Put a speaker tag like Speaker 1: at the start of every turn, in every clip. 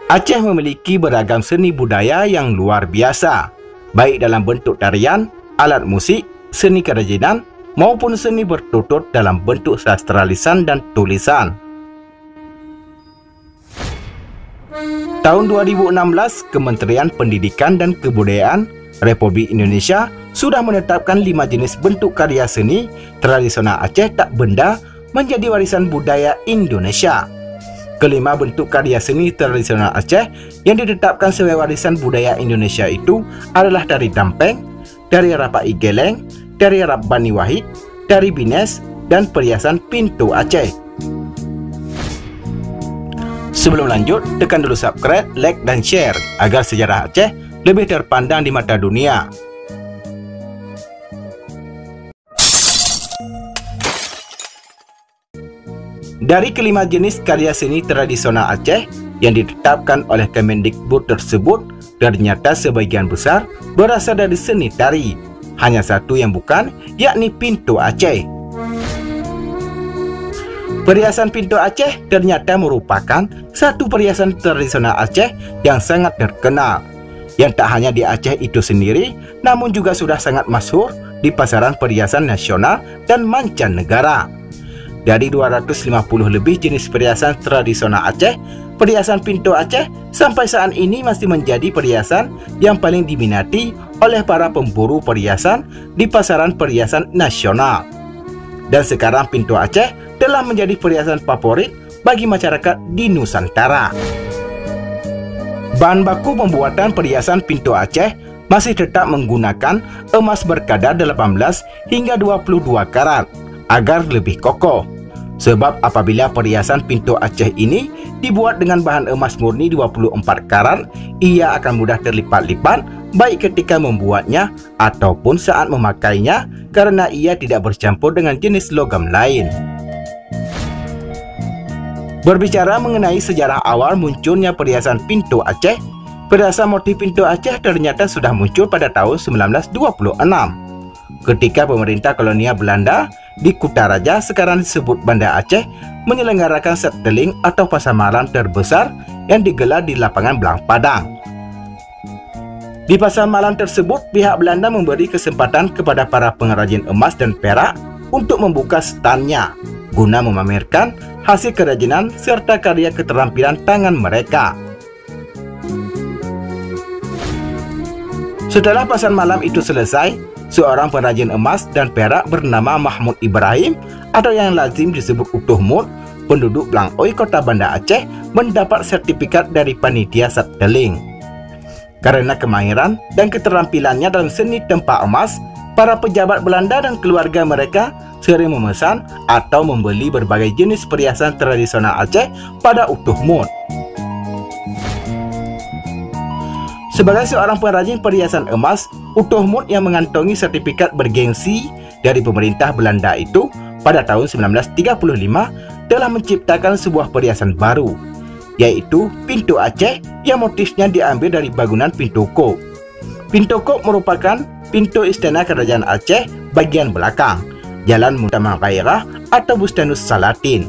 Speaker 1: Aceh memiliki beragam seni budaya yang luar biasa, baik dalam bentuk tarian, alat musik, seni kerajinan, maupun seni bertutur dalam bentuk sastra lisan dan tulisan. Tahun 2016, Kementerian Pendidikan dan Kebudayaan Republik Indonesia sudah menetapkan 5 jenis bentuk karya seni tradisional Aceh tak benda menjadi warisan budaya Indonesia. Kelima bentuk karya seni tradisional Aceh yang ditetapkan sebagai warisan budaya Indonesia itu adalah tari dampeng, tari rapak igeleng, tari Rabbani Wahid, tari bines, dan perhiasan pintu Aceh. Sebelum lanjut, tekan dulu subscribe, like, dan share agar sejarah Aceh lebih terpandang di mata dunia. Dari kelima jenis karya seni tradisional Aceh yang ditetapkan oleh Kemendikbud tersebut, ternyata sebagian besar berasal dari seni tari. Hanya satu yang bukan, yakni pintu Aceh. Perhiasan pintu Aceh ternyata merupakan satu perhiasan tradisional Aceh yang sangat terkenal, yang tak hanya di Aceh itu sendiri, namun juga sudah sangat masyhur di pasaran perhiasan nasional dan mancanegara. Dari 250 lebih jenis perhiasan tradisional Aceh, perhiasan pintu Aceh sampai saat ini masih menjadi perhiasan yang paling diminati oleh para pemburu perhiasan di pasaran perhiasan nasional. Dan sekarang pintu Aceh telah menjadi perhiasan favorit bagi masyarakat di Nusantara. Bahan baku pembuatan perhiasan pintu Aceh masih tetap menggunakan emas berkadar 18 hingga 22 karat agar lebih kokoh. Sebab apabila perhiasan pintu Aceh ini dibuat dengan bahan emas murni 24 karat, ia akan mudah terlipat-lipat baik ketika membuatnya ataupun saat memakainya karena ia tidak bercampur dengan jenis logam lain. Berbicara mengenai sejarah awal munculnya perhiasan pintu Aceh, perhiasan motif pintu Aceh ternyata sudah muncul pada tahun 1926. Ketika pemerintah kolonial Belanda di Kutaraja, sekarang disebut Banda Aceh, menyelenggarakan seteling atau pasar malam terbesar yang digelar di lapangan Belang Padang. Di pasar malam tersebut, pihak Belanda memberi kesempatan kepada para pengrajin emas dan perak untuk membuka standnya guna memamerkan hasil kerajinan serta karya keterampilan tangan mereka. Setelah pasar malam itu selesai, seorang pengrajin emas dan perak bernama Mahmud Ibrahim atau yang lazim disebut Utuh Mut, penduduk Blang Oi, Kota Banda Aceh, mendapat sertifikat dari panitia seteling. Karena kemahiran dan keterampilannya dalam seni tempa emas, para pejabat Belanda dan keluarga mereka sering memesan atau membeli berbagai jenis perhiasan tradisional Aceh pada Utuh Mut. Sebagai seorang pengrajin perhiasan emas, Utuh Mut yang mengantongi sertifikat bergengsi dari pemerintah Belanda itu pada tahun 1935 telah menciptakan sebuah perhiasan baru, yaitu pintu Aceh yang motifnya diambil dari bangunan pintu kop. Pintu kop merupakan pintu istana kerajaan Aceh bagian belakang, Jalan Mutama Gairah atau Bustanus Salatin.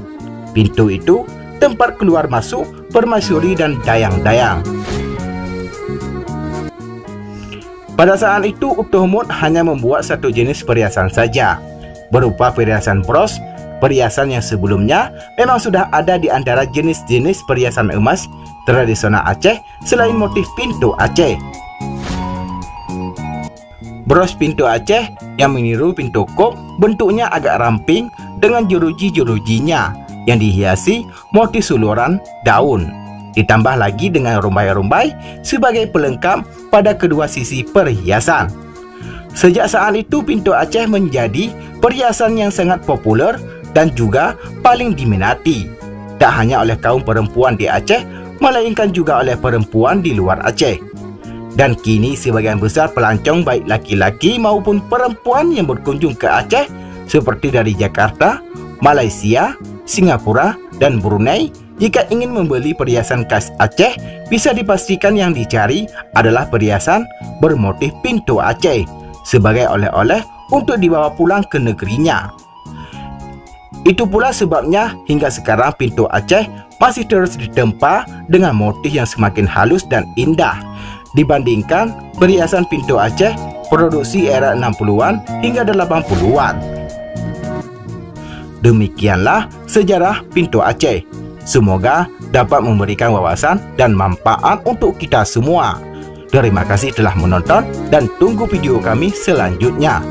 Speaker 1: Pintu itu tempat keluar masuk permaisuri dan dayang-dayang. Pada saat itu, Utuh Mut hanya membuat satu jenis perhiasan saja, berupa perhiasan bros. Perhiasan yang sebelumnya memang sudah ada di antara jenis-jenis perhiasan emas tradisional Aceh selain motif pintu Aceh. Bros pintu Aceh yang meniru pintu kop bentuknya agak ramping dengan jeruji-jerujinya yang dihiasi motif suluran daun. Ditambah lagi dengan rumbai-rumbai sebagai pelengkap pada kedua sisi perhiasan. Sejak saat itu, pintu Aceh menjadi perhiasan yang sangat populer dan juga paling diminati, tak hanya oleh kaum perempuan di Aceh, melainkan juga oleh perempuan di luar Aceh. Dan kini sebagian besar pelancong baik laki-laki maupun perempuan yang berkunjung ke Aceh seperti dari Jakarta, Malaysia, Singapura, dan Brunei, jika ingin membeli perhiasan khas Aceh, bisa dipastikan yang dicari adalah perhiasan bermotif pintu Aceh sebagai oleh-oleh untuk dibawa pulang ke negerinya. Itu pula sebabnya hingga sekarang pintu Aceh masih terus ditempa dengan motif yang semakin halus dan indah dibandingkan perhiasan pintu Aceh produksi era 60-an hingga 80-an. Demikianlah sejarah pintu Aceh. Semoga dapat memberikan wawasan dan manfaat untuk kita semua. Terima kasih telah menonton dan tunggu video kami selanjutnya.